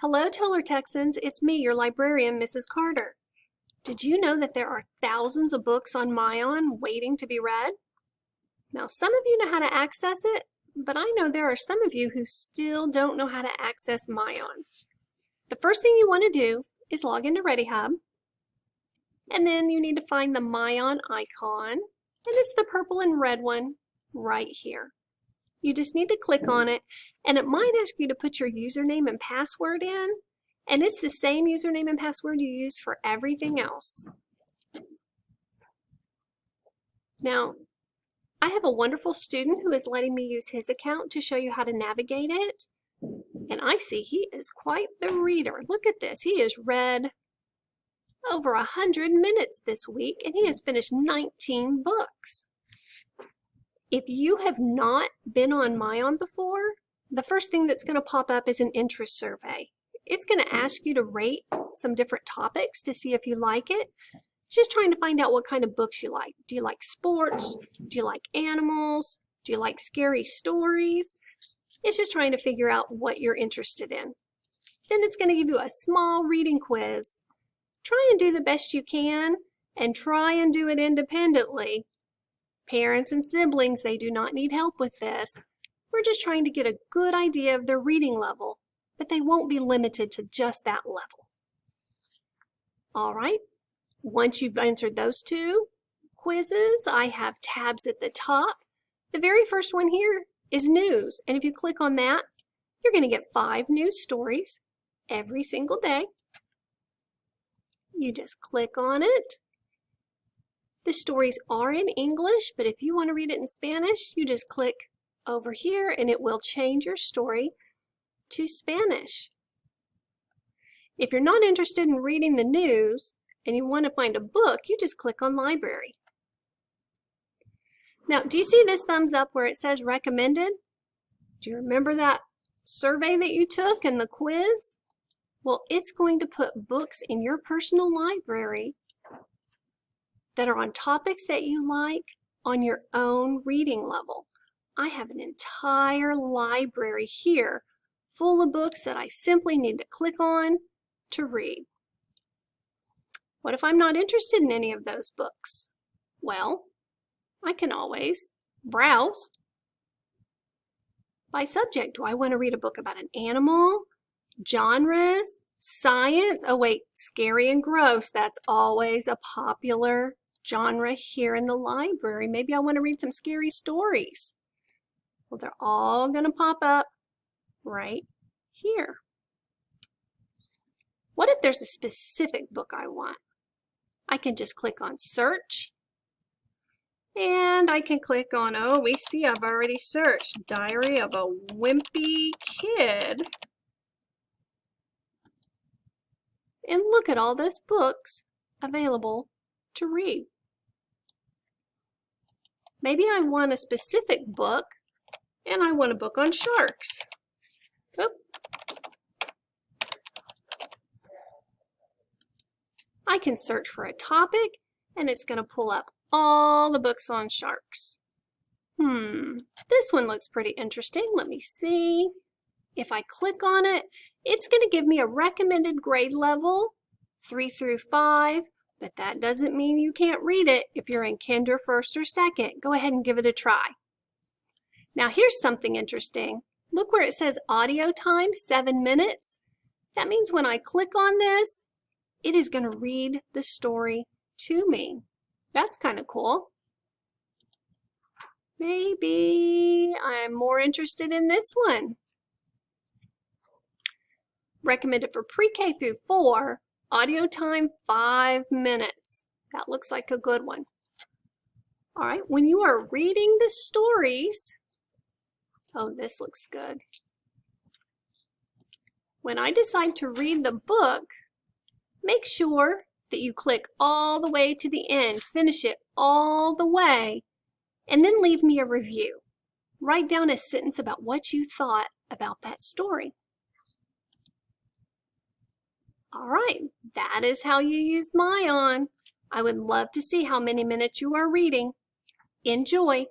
Hello, Toller Texans. It's me, your librarian, Mrs. Carter. Did you know that there are thousands of books on Myon waiting to be read? Now, some of you know how to access it, but I know there are some of you who still don't know how to access Myon. The first thing you want to do is log into ReadyHub, and then you need to find the Myon icon, and it's the purple and red one right here. You just need to click on it, and it might ask you to put your username and password in, and it's the same username and password you use for everything else. Now, I have a wonderful student who is letting me use his account to show you how to navigate it, and I see he is quite the reader. Look at this. He has read over 100 minutes this week, and he has finished 19 books. If you have not been on Myon before, the first thing that's going to pop up is an interest survey. It's going to ask you to rate some different topics to see if you like it. It's just trying to find out what kind of books you like. Do you like sports? Do you like animals? Do you like scary stories? It's just trying to figure out what you're interested in. Then it's going to give you a small reading quiz. Try and do the best you can, and try and do it independently. Parents and siblings, they do not need help with this. We're just trying to get a good idea of their reading level, but they won't be limited to just that level. All right, once you've answered those two quizzes, I have tabs at the top. The very first one here is news, and if you click on that, you're going to get 5 news stories every single day. You just click on it. The stories are in English, but if you want to read it in Spanish, you just click over here and it will change your story to Spanish. If you're not interested in reading the news and you want to find a book, you just click on library. Now, do you see this thumbs up where it says recommended? Do you remember that survey that you took and the quiz? Well, it's going to put books in your personal library that are on topics that you like on your own reading level. I have an entire library here full of books that I simply need to click on to read. What if I'm not interested in any of those books? Well, I can always browse by subject. Do I want to read a book about an animal, genres, science? Oh wait, scary and gross. That's always a popular genre here in the library. Maybe I want to read some scary stories. Well, they're all going to pop up right here. What if there's a specific book I want? I can just click on search, and I can click on, oh, we see I've already searched Diary of a Wimpy Kid. And look at all those books available to read. Maybe I want a specific book, and I want a book on sharks. Oop. I can search for a topic, and it's going to pull up all the books on sharks. This one looks pretty interesting. Let me see. If I click on it, it's going to give me a recommended grade level, 3 through 5, but that doesn't mean you can't read it if you're in kinder, first, or second. Go ahead and give it a try. Now here's something interesting. Look where it says audio time, 7 minutes. That means when I click on this, it is going to read the story to me. That's kind of cool. Maybe I'm more interested in this one. Recommended for pre-K through 4, audio time 5 minutes. That looks like a good one. All right, when you are reading the stories, oh, this looks good. When I decide to read the book, make sure that you click all the way to the end, finish it all the way, and then leave me a review. Write down a sentence about what you thought about that story. All right, that is how you use Myon. I would love to see how many minutes you are reading. Enjoy!